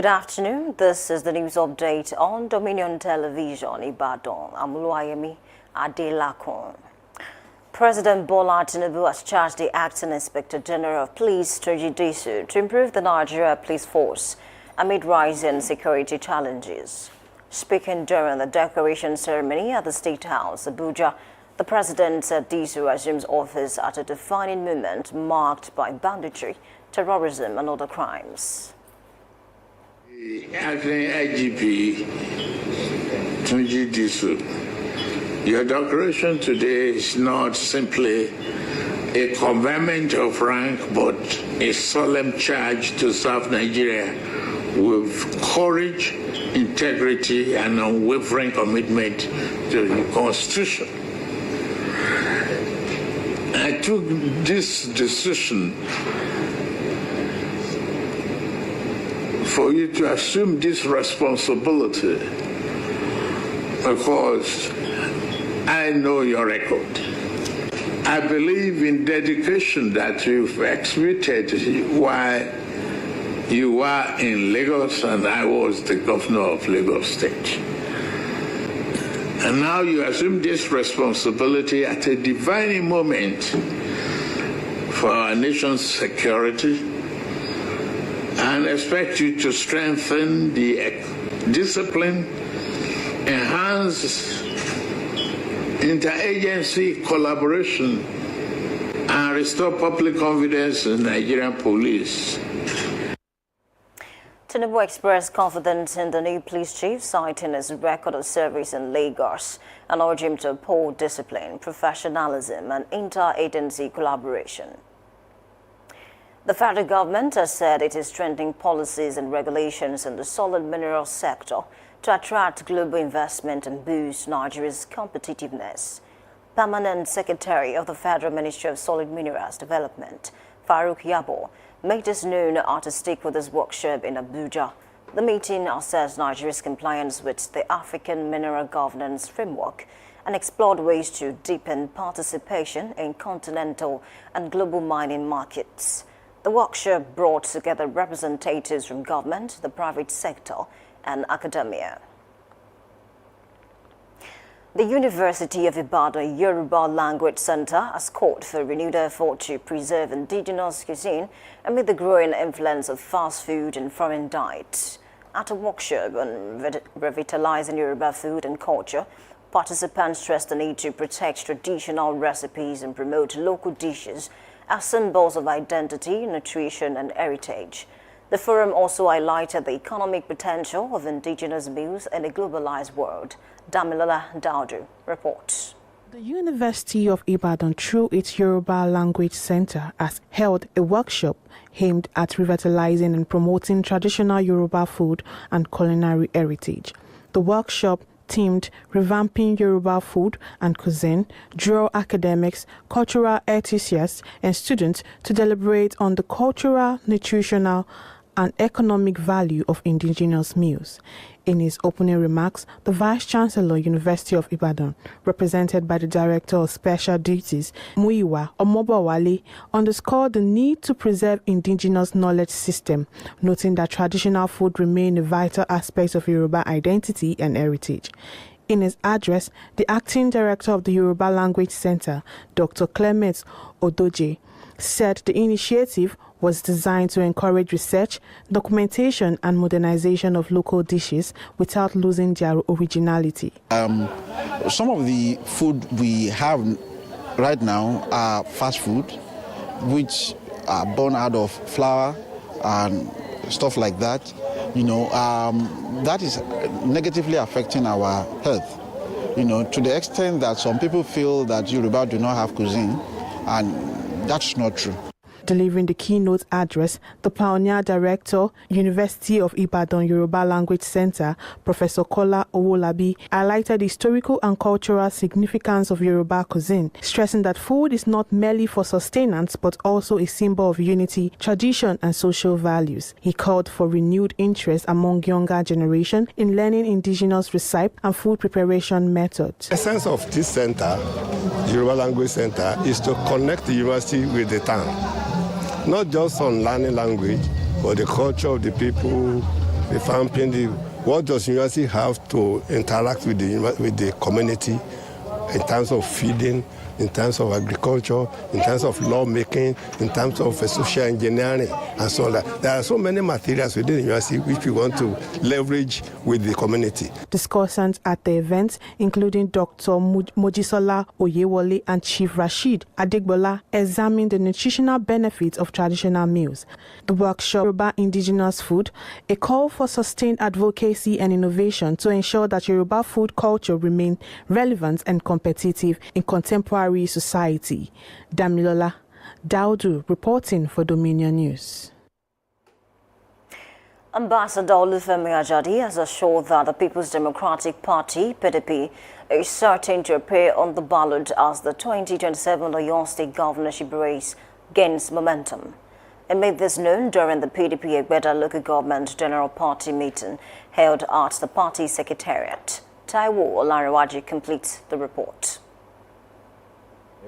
Good afternoon. This is the news update on Dominion Television, Ibadan. I'm Oluwayemi Adelakun. President Bola Tinubu has charged the Acting Inspector General of Police, Turji Disu, to improve the Nigeria Police Force amid rising security challenges. Speaking during the decoration ceremony at the State House, Abuja, the president said Disu assumes office at a defining moment marked by banditry, terrorism, and other crimes. Acting IGP Turji Disu, your declaration today is not simply a conferment of rank, but a solemn charge to serve Nigeria with courage, integrity, and unwavering commitment to the Constitution. I took this decision for you to assume this responsibility because I know your record. I believe in dedication that you've exhibited while you were in Lagos and I was the governor of Lagos State. And now you assume this responsibility at a defining moment for our nation's security, and expect you to strengthen the discipline, enhance interagency collaboration, and restore public confidence in Nigerian police. Tinubu expressed confidence in the new police chief, citing his record of service in Lagos, and urged him to uphold discipline, professionalism, and interagency collaboration. The federal government has said it is strengthening policies and regulations in the solid mineral sector to attract global investment and boost Nigeria's competitiveness. Permanent Secretary of the Federal Ministry of Solid Minerals Development, Farouk Yabo, made this known at a stakeholders workshop in Abuja. The meeting assessed Nigeria's compliance with the African Mineral Governance Framework and explored ways to deepen participation in continental and global mining markets. The workshop brought together representatives from government, the private sector, and academia. The University of Ibadan Yoruba Language Center has called for a renewed effort to preserve indigenous cuisine amid the growing influence of fast food and foreign diets. At a workshop on revitalizing Yoruba food and culture, participants stressed the need to protect traditional recipes and promote local dishes as symbols of identity, nutrition, and heritage. The forum also highlighted the economic potential of indigenous meals in a globalized world. Damilola Daudu reports. The University of Ibadan, through its Yoruba Language Center, has held a workshop aimed at revitalizing and promoting traditional Yoruba food and culinary heritage. The workshop, themed Revamping Yoruba Food and Cuisine, drew academics, cultural enthusiasts, and students to deliberate on the cultural, nutritional, and economic value of indigenous meals. In his opening remarks, the Vice-Chancellor, University of Ibadan, represented by the Director of Special Duties, Muyiwa Omobawale, underscored the need to preserve indigenous knowledge system, noting that traditional food remain a vital aspect of Yoruba identity and heritage. In his address, the Acting Director of the Yoruba Language Center, Dr. Clement Odoje, said the initiative was designed to encourage research, documentation, and modernization of local dishes without losing their originality. Some of the food we have right now are fast food, which are born out of flour and stuff like that. That is negatively affecting our health. To the extent that some people feel that Yoruba do not have cuisine, and that's not true. Delivering the keynote address, the Pioneer Director, University of Ibadan Yoruba Language Center, Professor Kola Owolabi, highlighted the historical and cultural significance of Yoruba cuisine, stressing that food is not merely for sustenance but also a symbol of unity, tradition, and social values. He called for renewed interest among younger generation in learning indigenous recipe and food preparation methods. The essence of this center, Yoruba Language Center, is to connect the university with the town. Not just on learning language, but the culture of the people, revamping what does university have to interact with the community in terms of feeding, in terms of agriculture, in terms of lawmaking, in terms of social engineering, and so on. There are so many materials within the university which we want to leverage with the community. Discussants at the event, including Dr. Mojisola Oyewole and Chief Rashid Adigbola, examined the nutritional benefits of traditional meals. The workshop, Yoruba Indigenous Food, a call for sustained advocacy and innovation to ensure that Yoruba food culture remain relevant and competitive in contemporary society. Damilola Daudu reporting for Dominion News. Ambassador Olufemi Ajadi has assured that the People's Democratic Party, PDP, is certain to appear on the ballot as the 2027 Oyo State governorship race gains momentum. He made this known during the PDP Egbeda Local Government General Party meeting held at the party secretariat. Taiwo Olariwaji completes the report.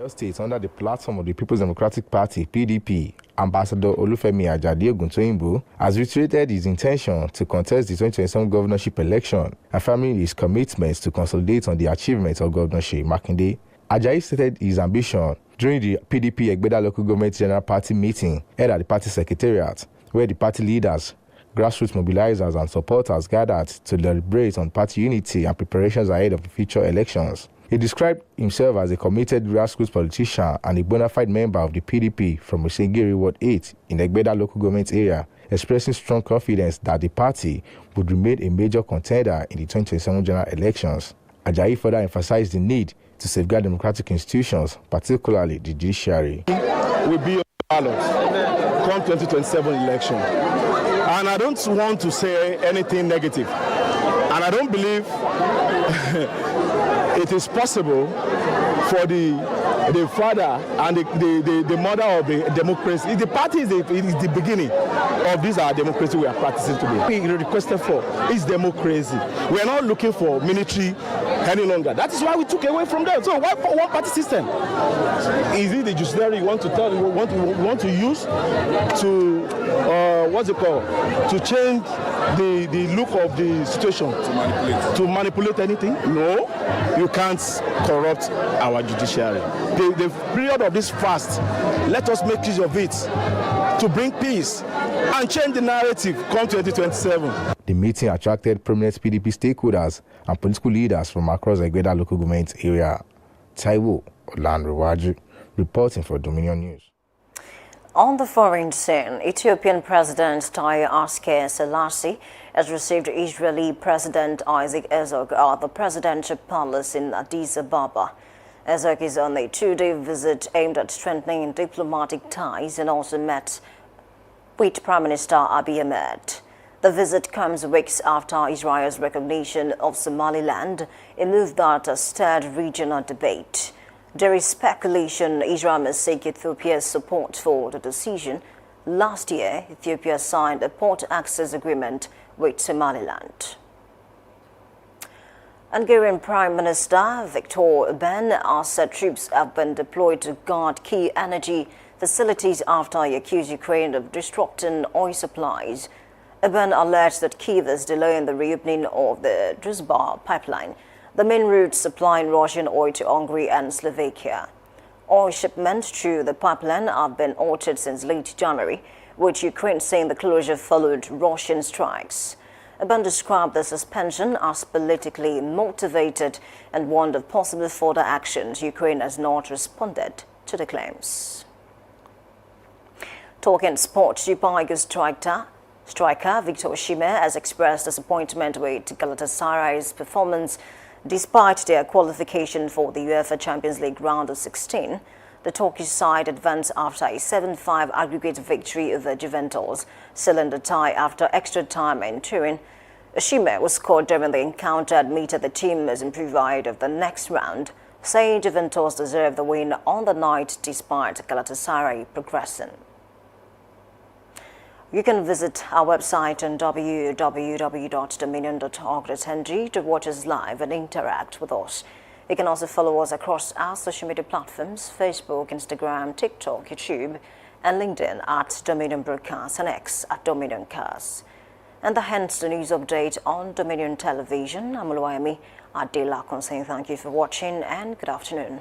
Oyo State, under the platform of the People's Democratic Party, PDP, Ambassador Olufemi Ajadi Oguntoyinbo has reiterated his intention to contest the 2027 governorship election, affirming his commitment to consolidate on the achievements of Governor Seyi Makinde. Ajadi stated his ambition during the PDP Egbeda Local Government General Party meeting held at the party secretariat, where the party leaders, grassroots mobilizers and supporters gathered to deliberate on party unity and preparations ahead of the future elections. He described himself as a committed grassroots politician and a bona fide member of the PDP from Osengiri Ward 8 in the Egbeda local government area, expressing strong confidence that the party would remain a major contender in the 2027 general elections. Ajayi further emphasized the need to safeguard democratic institutions, particularly the judiciary. Will be on the ballot come 2027 election. And I don't want to say anything negative. And I don't believe it is possible for the father and the mother of the democracy. The party is the beginning of this our democracy we are practicing today. We requested for is democracy. We are not looking for military any longer. That is why we took away from them. So why for one party system? Is it the judiciary you want to use to what's it called? To change the look of the situation? To manipulate anything? No, you can't corrupt our judiciary. The period of this fast, let us make use of it to bring peace and change the narrative come 2027. The meeting attracted prominent PDP stakeholders and political leaders from across the Egbeda local government area. Taiwo Olariwaji reporting for Dominion News. On the foreign scene, Ethiopian President Taye Asque-Selassie has received Israeli President Isaac Herzog at the Presidential Palace in Addis Ababa. Herzog is on a two-day visit aimed at strengthening diplomatic ties and also met with Prime Minister Abiy Ahmed. The visit comes weeks after Israel's recognition of Somaliland, a move that has stirred regional debate. There is speculation Israel must seek Ethiopia's support for the decision. Last year, Ethiopia signed a port access agreement with Somaliland. Hungarian Prime Minister Viktor Orbán has said troops have been deployed to guard key energy facilities after he accused Ukraine of disrupting oil supplies. Orbán alleged that Kyiv is delaying the reopening of the Druzhba pipeline, the main route supplying Russian oil to Hungary and Slovakia. Oil shipments through the pipeline have been halted since late January, with Ukraine saying the closure followed Russian strikes. Orbán described the suspension as politically motivated and warned of possible further actions. Ukraine has not responded to the claims. Talking sports, Super Eagles striker Victor Osimhen has expressed disappointment with Galatasaray's performance despite their qualification for the UEFA Champions League round of 16. The Turkish side advanced after a 7-5 aggregate victory over Juventus, sealing the tie after extra time in Turin. Osimhen was scored during the encounter, admitted the team was improved ahead of the next round, saying Juventus deserved the win on the night despite Galatasaray progressing. You can visit our website on www.dominion.org.ng to watch us live and interact with us. You can also follow us across our social media platforms, Facebook, Instagram, TikTok, YouTube, and LinkedIn at Dominion Broadcast and X at Dominion Cast. And hence the news update on Dominion Television. I'm Oluwayemi Adela saying thank you for watching and good afternoon.